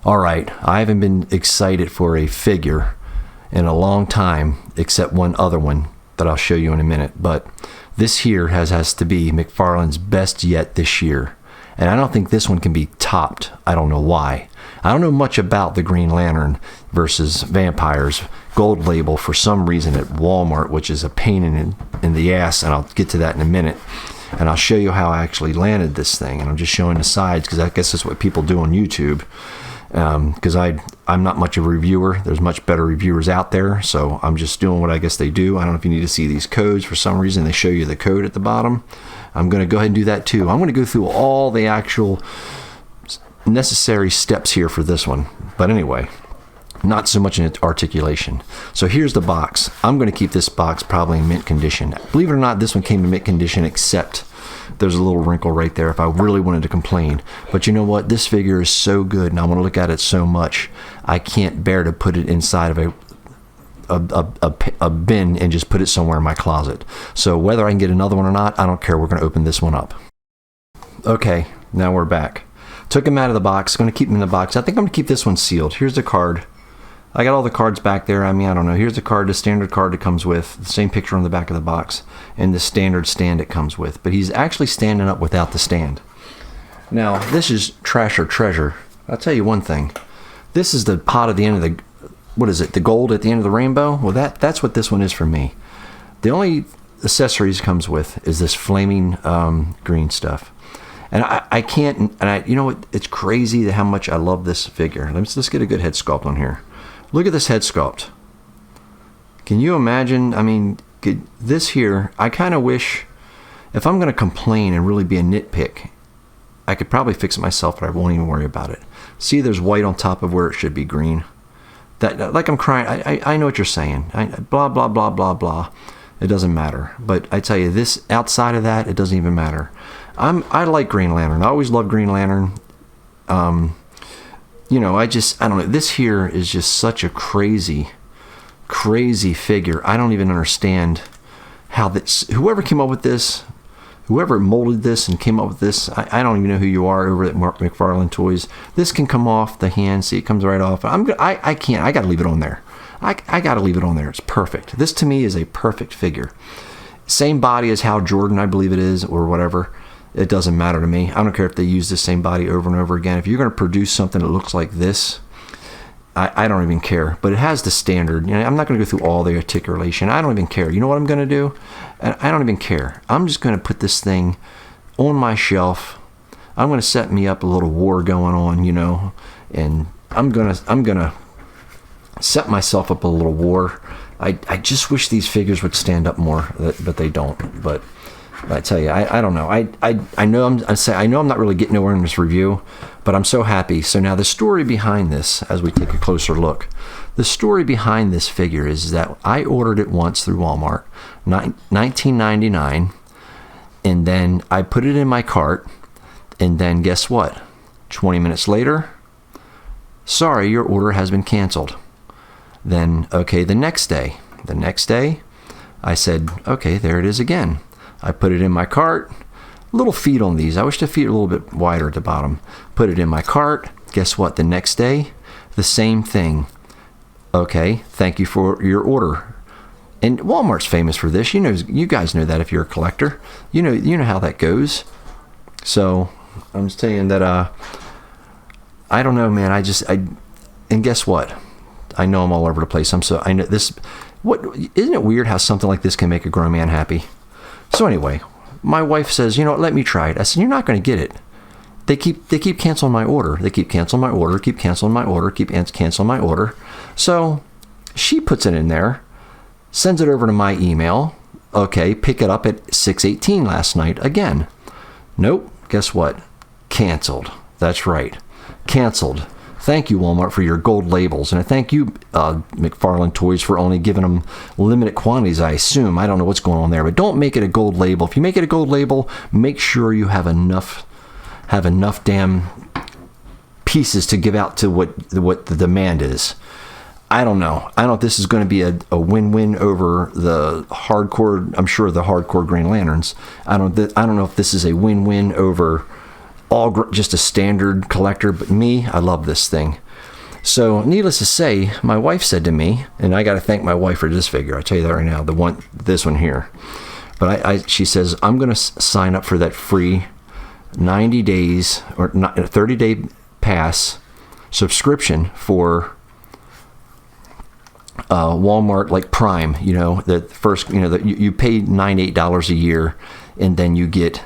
All right, I haven't been excited for a figure in a long time, except one other one that I'll show you in a minute. But this here has to be Mcfarlane's best yet this year. And I don't think this one can be topped. I don't know why. I don't know much about the Green Lantern versus Vampires gold label for some reason at Walmart, which is a pain in the ass, and I'll get to that in a minute. And I'll show you how I actually landed this thing. And I'm just showing the sides because I guess that's what people do on YouTube. Because I'm not much of a reviewer. There's much better reviewers out there, so I'm just doing what I guess they do. I don't know if you need to see these codes. For some reason, they show you the code at the bottom. I'm going to go ahead and do that too. I'm going to go through all the actual necessary steps here for this one. But anyway, not so much in its articulation. So here's the box. I'm going to keep this box probably in mint condition. Believe it or not, this one came in mint condition, except there's a little wrinkle right there if I really wanted to complain. But you know what? This figure is so good, and I want to look at it so much, I can't bear to put it inside of a bin and just put it somewhere in my closet. So whether I can get another one or not, I don't care. We're going to open this one up. Okay, now we're back. Took him out of the box. Going to keep him in the box. I think I'm going to keep this one sealed. Here's the card. I got all the cards back there. I mean, I don't know. Here's the card, the standard card it comes with, the same picture on the back of the box, and the standard stand it comes with. But he's actually standing up without the stand. Now, this is trash or treasure. I'll tell you one thing. This is the pot at the end of the, what is it, the gold at the end of the rainbow? Well, that's what this one is for me. The only accessories comes with is this flaming green stuff. And I can't, and you know what, it's crazy how much I love this figure. Let's get a good head sculpt on here. Look at this head sculpt. Can you imagine? I mean, this here, I kind of wish, if I'm going to complain and really be a nitpick, I could probably fix it myself, but I won't even worry about it. See, there's white on top of where it should be green. That, like I'm crying, I know what you're saying. Blah, blah, blah, blah, blah. It doesn't matter. But I tell you, this, outside of that, it doesn't even matter. I like Green Lantern. I always loved Green Lantern. You know, I don't know. This here is just such a crazy figure. I don't even understand how this, whoever came up with this, whoever molded this and came up with this, I don't even know who you are over at Mcfarlane Toys. This can come off the hand. See, it comes right off. I can't. I got to leave it on there. I got to leave it on there. It's perfect. This to me is a perfect figure. Same body as Hal Jordan, I believe it is, or whatever. It doesn't matter to me. I don't care if they use the same body over and over again. If you're going to produce something that looks like this, I don't even care. But it has the standard. You know, I'm not going to go through all the articulation. I don't even care. You know what I'm going to do? I don't even care. I'm just going to put this thing on my shelf. I'm going to set me up a little war going on, you know, and I'm going to set myself up a little war. I just wish these figures would stand up more, but they don't. But I tell you, I don't know. I know I'm not really getting nowhere in this review, but I'm so happy. So now the story behind this, as we take a closer look, the story behind this figure is that I ordered it once through Walmart, $19.99, and then I put it in my cart, and then guess what? 20 minutes later, sorry, your order has been canceled. Then, okay, the next day, I said, okay, there it is again. I put it in my cart. Little feet on these. I wish the feet were a little bit wider at the bottom. Put it in my cart. Guess what? The next day, the same thing. Okay, thank you for your order. And Walmart's famous for this. You guys know that if you're a collector. You know how that goes. So I'm just saying that I don't know, man. And guess what? I know I'm all over the place. I know this. What isn't it weird how something like this can make a grown man happy? So anyway, my wife says, let me try it. I said, you're not going to get it. They keep canceling my order. They keep canceling my order, keep canceling my order, keep canceling my order. So she puts it in there, sends it over to my email. Okay, pick it up at 6:18 last night again. Nope, guess what? Canceled. That's right. Canceled. Thank you, Walmart, for your gold labels. And I thank you, Mcfarlane Toys, for only giving them limited quantities, I assume. I don't know what's going on there. But don't make it a gold label. If you make it a gold label, make sure you have enough damn pieces to give out to what the demand is. I don't know. I don't know if this is going to be a win-win over the hardcore, I'm sure the hardcore Green Lanterns. I don't know if this is a win-win over just a standard collector, but me, I love this thing. So needless to say, my wife said to me, and I got to thank my wife for this figure. I'll tell you that right now, this one here. But she says, I'm going to sign up for that free 90 days or 30-day pass subscription for Walmart, like Prime. You know, the first, you know, that you pay $98 a year, and then you get,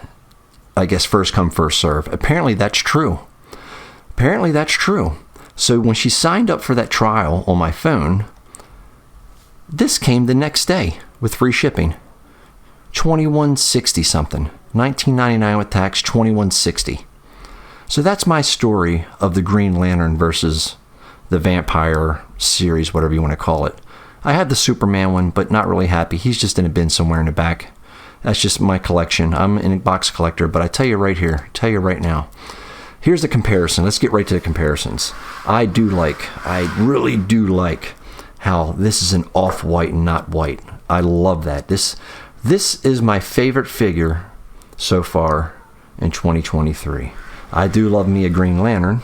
I guess, first come, first serve. Apparently that's true. So when she signed up for that trial on my phone, this came the next day with free shipping. $21.60 something. $19.99 with tax, $21.60. So that's my story of the Green Lantern versus the Vampire series, whatever you want to call it. I had the Superman one, but not really happy. He's just in a bin somewhere in the back. That's just my collection. I'm an box collector, but I tell you right now, here's the comparison. Let's get right to the comparisons. I really do like how this is an off-white and not white. I love that. This is my favorite figure so far in 2023. I do love me a Green Lantern,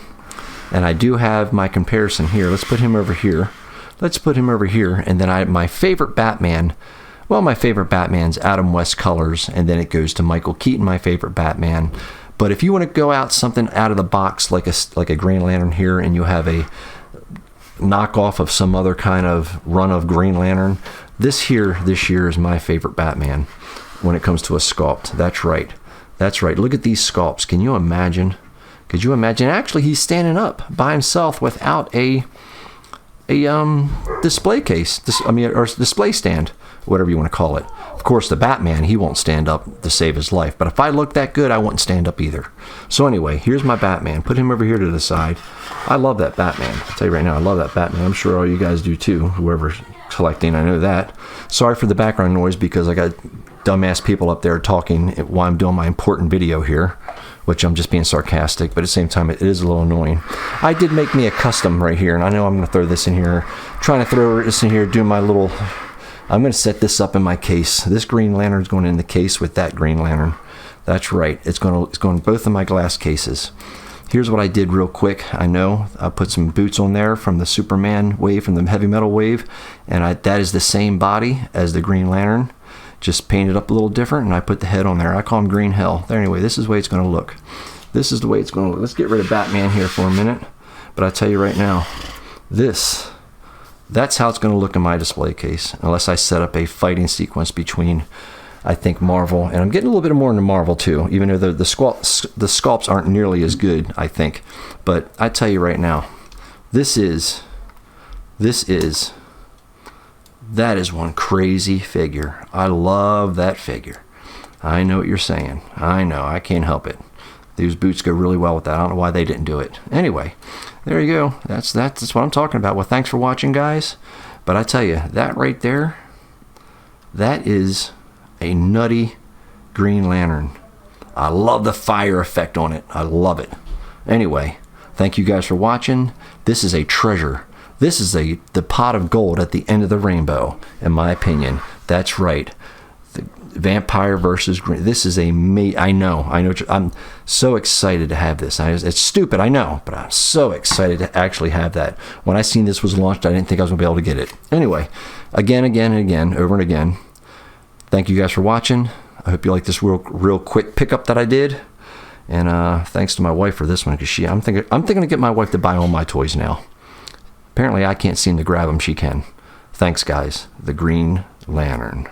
and I do have my comparison here. Let's put him over here. And then my favorite Batman. Well, my favorite Batman's Adam West colors, and then it goes to Michael Keaton, my favorite Batman. But if you want to go out something out of the box, like a Green Lantern here, and you have a knockoff of some other kind of run of Green Lantern, this year is my favorite Batman when it comes to a sculpt. That's right. Look at these sculpts. Can you imagine? Could you imagine? Actually, he's standing up by himself without a display case, or display stand, whatever you want to call it. Of course, the Batman, he won't stand up to save his life. But if I look that good, I wouldn't stand up either. So anyway, here's my Batman. Put him over here to the side. I love that Batman. I'll tell you right now, I love that Batman. I'm sure all you guys do too, whoever's collecting, I know that. Sorry for the background noise because I got dumbass people up there talking while I'm doing my important video here, which I'm just being sarcastic, but at the same time, it is a little annoying. I did make me a custom right here, and I know I'm going to throw this in here. Trying to throw this in here, do my little... I'm going to set this up in my case. This Green Lantern is going in the case with that Green Lantern. That's right. It's going both of my glass cases. Here's what I did real quick. I know I put some boots on there from the Superman wave, from the heavy metal wave, and that is the same body as the Green Lantern, just painted up a little different, and I put the head on there. I call him Green Hell. There, anyway, this is the way it's going to look. This is the way it's going to look. Let's get rid of Batman here for a minute. But I tell you right now, that's how it's going to look in my display case, unless I set up a fighting sequence between, I think, Marvel, and I'm getting a little bit more into Marvel too, even though the sculpts aren't nearly as good, I think. But I tell you right now, that is one crazy figure. I love that figure. I know what you're saying. I know. I can't help it. These boots go really well with that. I don't know why they didn't do it. Anyway, there you go. That's what I'm talking about. Well, thanks for watching, guys. But I tell you, that right there, that is a nutty Green Lantern. I love the fire effect on it. I love it. Anyway, thank you guys for watching. This is a treasure. This is the pot of gold at the end of the rainbow, in my opinion. That's right. The Vampire versus Green. This is I know. I'm so excited to have this. It's stupid, I know, but I'm so excited to actually have that. When I seen this was launched, I didn't think I was going to be able to get it. Anyway, again, over and again. Thank you guys for watching. I hope you like this real quick pickup that I did. And thanks to my wife for this one, because I'm thinking to get my wife to buy all my toys now. Apparently, I can't seem to grab them. She can. Thanks, guys. The Green Lantern.